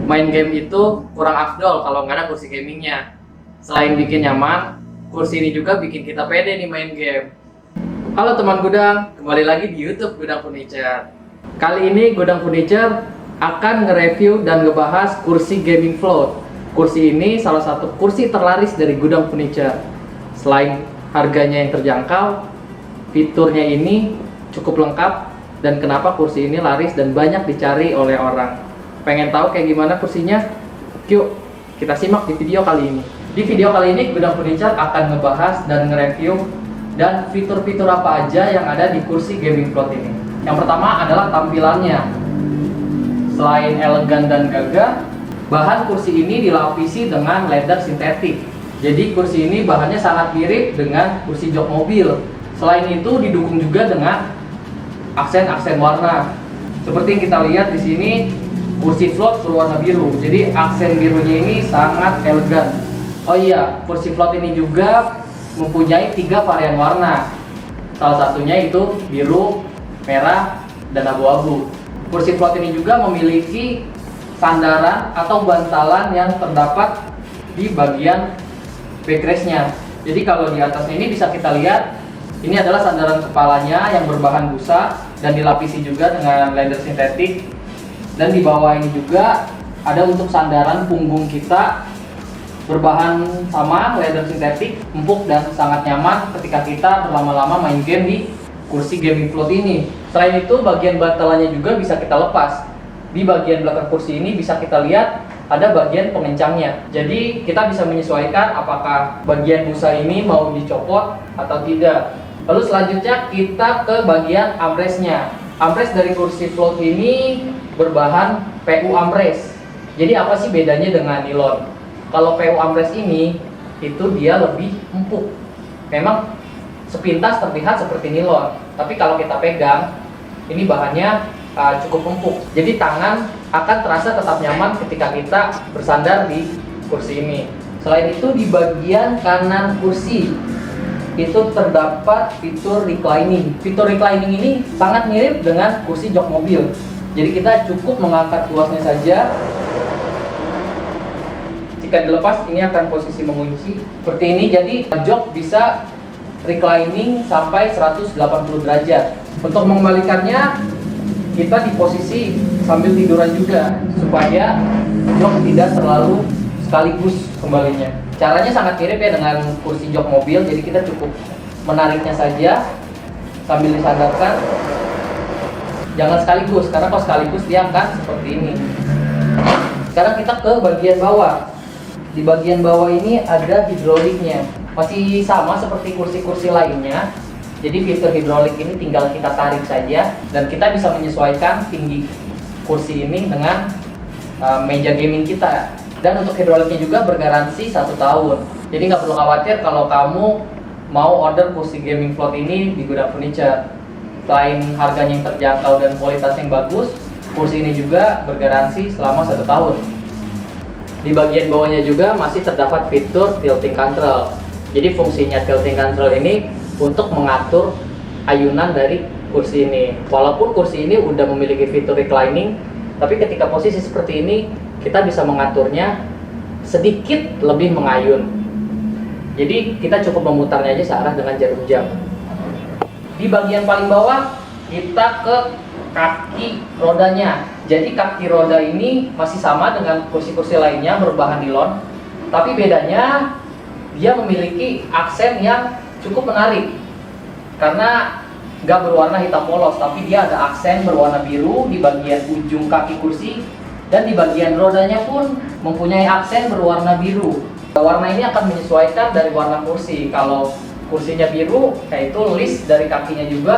Main game itu kurang afdol kalau nggak ada kursi gamingnya. Selain bikin nyaman, kursi ini juga bikin kita pede nih main game. Halo teman Gudang, kembali lagi di YouTube Gudang Furniture. Kali ini Gudang Furniture akan nge-review dan ngebahas kursi gaming float. Kursi ini salah satu kursi terlaris dari Gudang Furniture. Selain harganya yang terjangkau, fiturnya ini cukup lengkap, dan kenapa kursi ini laris dan banyak dicari oleh orang. Pengen tahu kayak gimana kursinya? Yuk, kita simak di video kali ini. Di video kali ini Gudang Furniture akan ngebahas dan nge-review dan fitur-fitur apa aja yang ada di kursi gaming float ini. Yang pertama adalah tampilannya. Selain elegan dan gagah, bahan kursi ini dilapisi dengan leather sintetik. Jadi kursi ini bahannya sangat mirip dengan kursi jok mobil. Selain itu didukung juga dengan aksen-aksen warna. Seperti yang kita lihat di sini, kursi float berwarna biru. Jadi aksen birunya ini sangat elegan. Oh iya, kursi float ini juga mempunyai 3 varian warna. Salah satunya itu biru, merah, dan abu-abu. Kursi float ini juga memiliki sandaran atau bantalan yang terdapat di bagian backrest-nya. Jadi kalau di atasnya ini bisa kita lihat, ini adalah sandaran kepalanya yang berbahan busa dan dilapisi juga dengan leather sintetik. Dan di bawah ini juga ada untuk sandaran punggung kita, berbahan sama leather sintetik, empuk dan sangat nyaman ketika kita berlama-lama main game di kursi gaming float ini. Selain itu bagian bantalannya juga bisa kita lepas. Di bagian belakang kursi ini bisa kita lihat ada bagian pengencangnya. Jadi kita bisa menyesuaikan apakah bagian busa ini mau dicopot atau tidak. Lalu selanjutnya kita ke bagian armrestnya. Armrest dari kursi float ini berbahan PU armrest. Jadi apa sih bedanya dengan nilon? Kalau PU armrest ini itu dia lebih empuk. Memang sepintas terlihat seperti nilon, tapi kalau kita pegang ini bahannya cukup empuk. Jadi tangan akan terasa tetap nyaman ketika kita bersandar di kursi ini. Selain itu di bagian kanan kursi itu terdapat fitur reclining. Fitur reclining ini sangat mirip dengan kursi jok mobil. Jadi kita cukup mengangkat tuasnya saja. Jika dilepas ini akan posisi mengunci seperti ini. Jadi jok bisa reclining sampai 180 derajat. Untuk mengembalikannya kita di posisi sambil tiduran juga supaya jok tidak terlalu sekaligus kembalinya. Caranya sangat mirip ya dengan kursi jok mobil. Jadi kita cukup menariknya saja sambil disandarkan. Jangan sekaligus, karena kalau sekaligus dia akan seperti ini. Sekarang kita ke bagian bawah. Di bagian bawah ini ada hidroliknya. Masih sama seperti kursi-kursi lainnya. Jadi fitur hidrolik ini tinggal kita tarik saja, dan kita bisa menyesuaikan tinggi kursi ini dengan meja gaming kita. Dan untuk hidroliknya juga bergaransi 1 tahun. Jadi nggak perlu khawatir kalau kamu mau order kursi gaming float ini di Gudang Furniture. Selain harganya yang terjangkau dan kualitas yang bagus, kursi ini juga bergaransi selama 1 tahun. Di bagian bawahnya juga masih terdapat fitur tilting control. Jadi fungsinya tilting control ini untuk mengatur ayunan dari kursi ini. Walaupun kursi ini udah memiliki fitur reclining, tapi ketika posisi seperti ini kita bisa mengaturnya sedikit lebih mengayun. Jadi kita cukup memutarnya aja searah dengan jarum jam. Di bagian paling bawah kita ke kaki rodanya. Jadi kaki roda ini masih sama dengan kursi-kursi lainnya berbahan nilon, tapi bedanya dia memiliki aksen yang cukup menarik karena nggak berwarna hitam polos, tapi dia ada aksen berwarna biru di bagian ujung kaki kursi, dan di bagian rodanya pun mempunyai aksen berwarna biru. Warna ini akan menyesuaikan dari warna kursi. Kalau kursinya biru, kayak itu list dari kakinya juga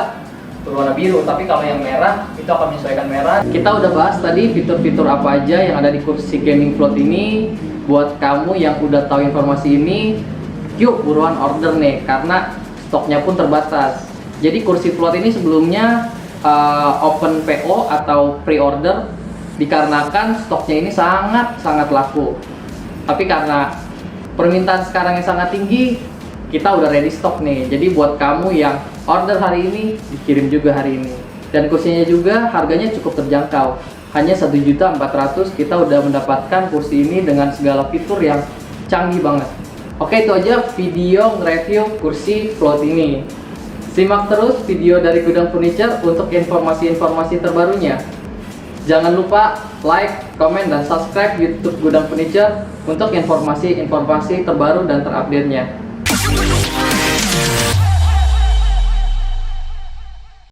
berwarna biru, tapi kalau yang merah itu akan menyesuaikan merah. Kita udah bahas tadi fitur-fitur apa aja yang ada di kursi gaming float ini. Buat kamu yang udah tahu informasi ini, yuk buruan order nih, karena stoknya pun terbatas. Jadi kursi float ini sebelumnya open PO atau pre-order dikarenakan stoknya ini sangat laku. Tapi karena permintaan sekarang yang sangat tinggi, kita udah ready stock nih. Jadi buat kamu yang Order hari ini, dikirim juga hari ini. Dan kursinya juga harganya cukup terjangkau. Hanya 1.400.000 kita udah mendapatkan kursi ini dengan segala fitur yang canggih banget. Oke, itu aja video nge-review kursi float ini. Simak terus video dari Gudang Furniture untuk informasi-informasi terbarunya. Jangan lupa like, komen, dan subscribe YouTube Gudang Furniture untuk informasi-informasi terbaru dan terupdate-nya.